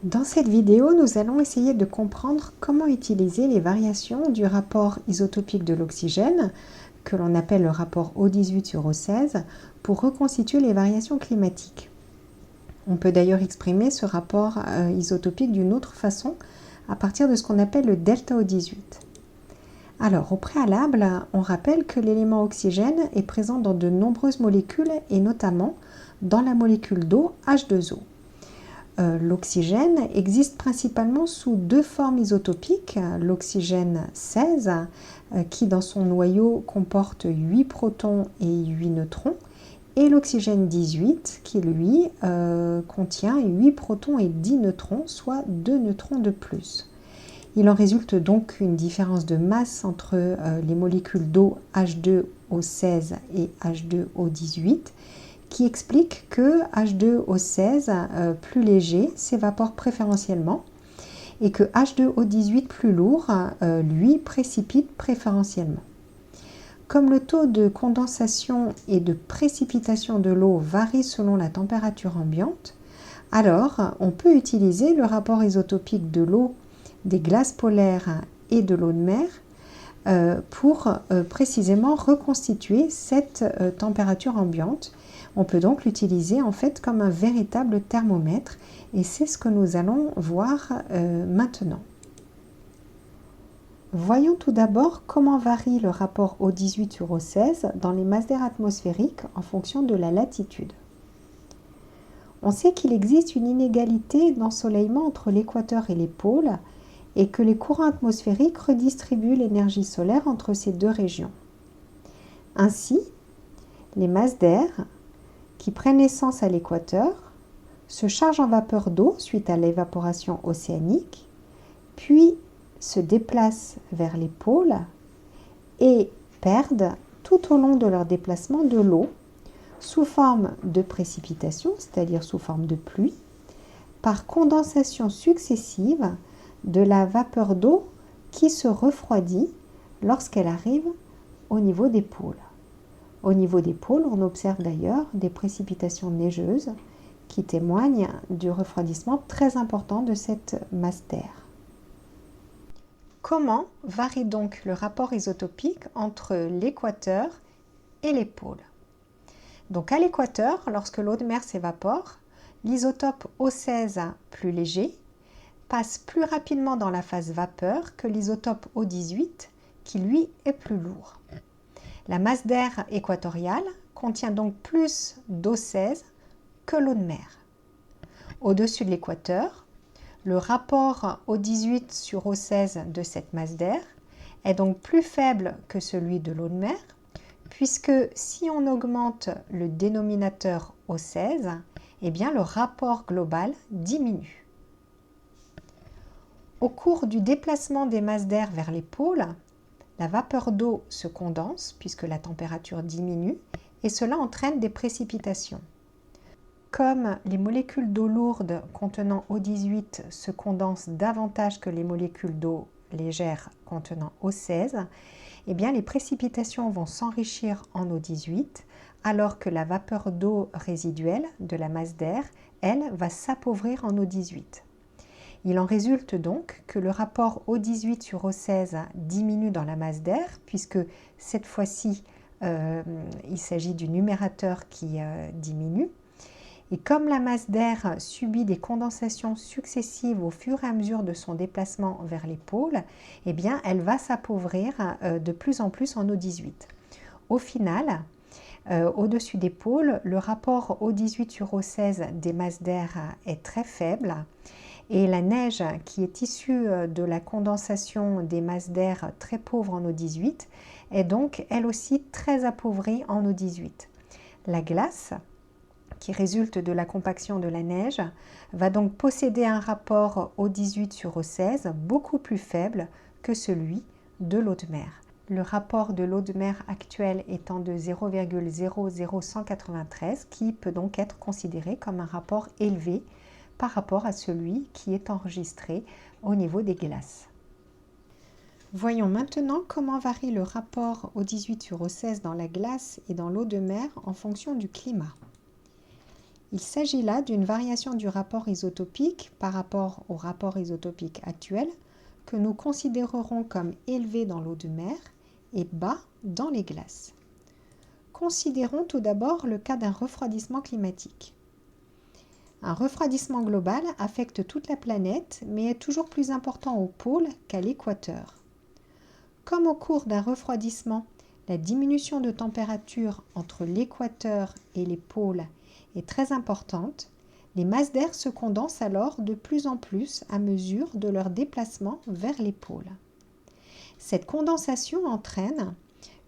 Dans cette vidéo, nous allons essayer de comprendre comment utiliser les variations du rapport isotopique de l'oxygène, que l'on appelle le rapport O18 sur O16, pour reconstituer les variations climatiques. On peut d'ailleurs exprimer ce rapport isotopique d'une autre façon, à partir de ce qu'on appelle le delta O18. Alors, au préalable, on rappelle que l'élément oxygène est présent dans de nombreuses molécules, et notamment dans la molécule d'eau H2O. L'oxygène existe principalement sous deux formes isotopiques, l'oxygène 16 qui dans son noyau comporte 8 protons et 8 neutrons, et l'oxygène 18 qui lui contient 8 protons et 10 neutrons, soit 2 neutrons de plus. Il en résulte donc une différence de masse entre les molécules d'eau H2O16 et H2O18, qui explique que H2O16 plus léger s'évapore préférentiellement et que H2O18 plus lourd, lui, précipite préférentiellement. Comme le taux de condensation et de précipitation de l'eau varie selon la température ambiante, alors on peut utiliser le rapport isotopique de l'eau, des glaces polaires et de l'eau de mer pour précisément reconstituer cette température ambiante. On peut donc l'utiliser en fait comme un véritable thermomètre, et c'est ce que nous allons voir maintenant. Voyons tout d'abord comment varie le rapport O18 sur O16 dans les masses d'air atmosphériques en fonction de la latitude. On sait qu'il existe une inégalité d'ensoleillement entre l'équateur et les pôles, et que les courants atmosphériques redistribuent l'énergie solaire entre ces deux régions. Ainsi, les masses d'air qui prennent naissance à l'équateur se chargent en vapeur d'eau suite à l'évaporation océanique, puis se déplacent vers les pôles et perdent tout au long de leur déplacement de l'eau sous forme de précipitation, c'est-à-dire sous forme de pluie, par condensation successive de la vapeur d'eau qui se refroidit lorsqu'elle arrive au niveau des pôles. Au niveau des pôles, on observe d'ailleurs des précipitations neigeuses qui témoignent du refroidissement très important de cette masse d'air. Comment varie donc le rapport isotopique entre l'équateur et les pôles? Donc à l'équateur, lorsque l'eau de mer s'évapore, l'isotope O16 plus léger passe plus rapidement dans la phase vapeur que l'isotope O18 qui lui est plus lourd. La masse d'air équatoriale contient donc plus d'O16 que l'eau de mer. Au-dessus de l'équateur, le rapport O18 sur O16 de cette masse d'air est donc plus faible que celui de l'eau de mer, puisque si on augmente le dénominateur O16, eh bien le rapport global diminue. Au cours du déplacement des masses d'air vers les pôles, la vapeur d'eau se condense puisque la température diminue, et cela entraîne des précipitations. Comme les molécules d'eau lourde contenant O18 se condensent davantage que les molécules d'eau légère contenant O16, eh bien les précipitations vont s'enrichir en O18, alors que la vapeur d'eau résiduelle de la masse d'air, elle, va s'appauvrir en O18. Il en résulte donc que le rapport O18 sur O16 diminue dans la masse d'air, puisque cette fois-ci, il s'agit du numérateur qui diminue. Et comme la masse d'air subit des condensations successives au fur et à mesure de son déplacement vers les pôles, eh bien, elle va s'appauvrir de plus en plus en O18. Au final, au-dessus des pôles, le rapport O18 sur O16 des masses d'air est très faible, et la neige qui est issue de la condensation des masses d'air très pauvres en O18 est donc elle aussi très appauvrie en O18. La glace, qui résulte de la compaction de la neige, va donc posséder un rapport O18 sur O16 beaucoup plus faible que celui de l'eau de mer. Le rapport de l'eau de mer actuel étant de 0,00193, qui peut donc être considéré comme un rapport élevé par rapport à celui qui est enregistré au niveau des glaces. Voyons maintenant comment varie le rapport O18 sur O16 dans la glace et dans l'eau de mer en fonction du climat. Il s'agit là d'une variation du rapport isotopique par rapport au rapport isotopique actuel que nous considérerons comme élevé dans l'eau de mer et bas dans les glaces. Considérons tout d'abord le cas d'un refroidissement climatique. Un refroidissement global affecte toute la planète, mais est toujours plus important au pôle qu'à l'équateur. Comme au cours d'un refroidissement, la diminution de température entre l'équateur et les pôles est très importante, les masses d'air se condensent alors de plus en plus à mesure de leur déplacement vers les pôles. Cette condensation entraîne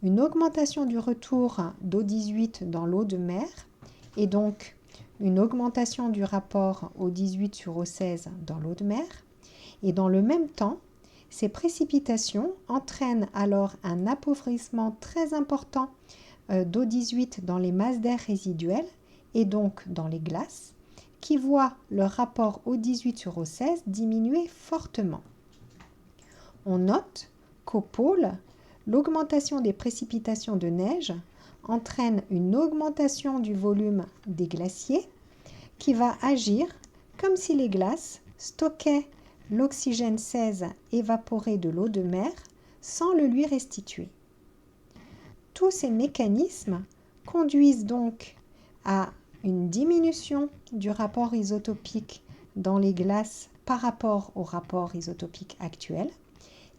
une augmentation du retour d'O18 dans l'eau de mer et donc une augmentation du rapport O18 sur O16 dans l'eau de mer. Et dans le même temps, ces précipitations entraînent alors un appauvrissement très important d'O18 dans les masses d'air résiduelles et donc dans les glaces, qui voient leur rapport O18 sur O16 diminuer fortement. On note qu'au pôle, l'augmentation des précipitations de neige entraîne une augmentation du volume des glaciers qui va agir comme si les glaces stockaient l'oxygène 16 évaporé de l'eau de mer sans le lui restituer. Tous ces mécanismes conduisent donc à une diminution du rapport isotopique dans les glaces par rapport au rapport isotopique actuel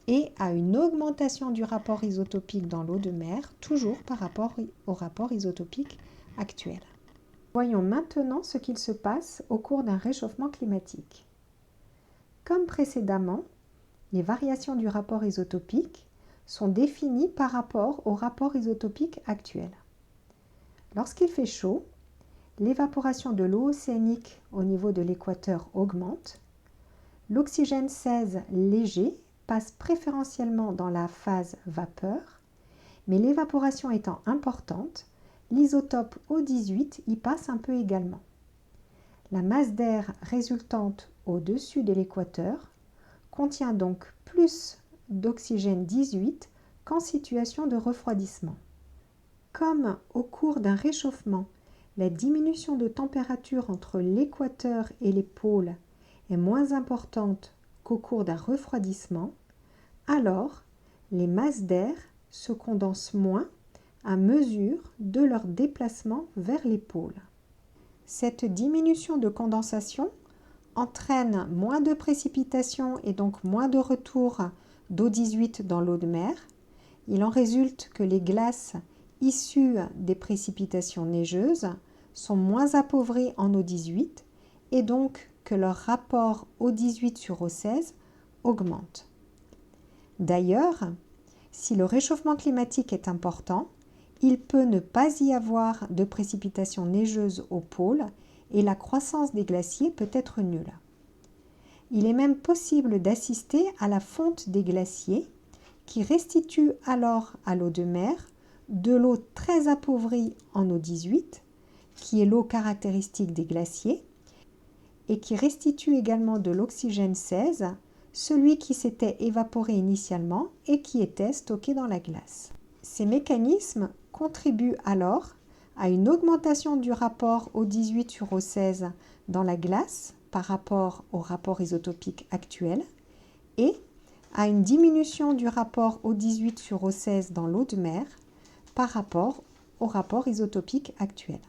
et à une augmentation du rapport isotopique dans l'eau de mer, toujours par rapport au rapport isotopique actuel. Voyons maintenant ce qu'il se passe au cours d'un réchauffement climatique. Comme précédemment, les variations du rapport isotopique sont définies par rapport au rapport isotopique actuel. Lorsqu'il fait chaud, l'évaporation de l'eau océanique au niveau de l'équateur augmente. L'oxygène 16 léger passe préférentiellement dans la phase vapeur, mais l'évaporation étant importante, l'isotope O18 y passe un peu également. La masse d'air résultante au-dessus de l'équateur contient donc plus d'oxygène 18 qu'en situation de refroidissement. Comme au cours d'un réchauffement, la diminution de température entre l'équateur et les pôles est moins importante qu'au cours d'un refroidissement, alors les masses d'air se condensent moins à mesure de leur déplacement vers les pôles. Cette diminution de condensation entraîne moins de précipitations et donc moins de retour d'O18 dans l'eau de mer. Il en résulte que les glaces issues des précipitations neigeuses sont moins appauvries en O18 et donc que leur rapport O18 sur O16 augmente. D'ailleurs, si le réchauffement climatique est important, il peut ne pas y avoir de précipitations neigeuses au pôle et la croissance des glaciers peut être nulle. Il est même possible d'assister à la fonte des glaciers qui restitue alors à l'eau de mer de l'eau très appauvrie en O18, qui est l'eau caractéristique des glaciers, et qui restitue également de l'oxygène 16, celui qui s'était évaporé initialement et qui était stocké dans la glace. Ces mécanismes contribuent alors à une augmentation du rapport O18 sur O16 dans la glace par rapport au rapport isotopique actuel et à une diminution du rapport O18 sur O16 dans l'eau de mer par rapport au rapport isotopique actuel.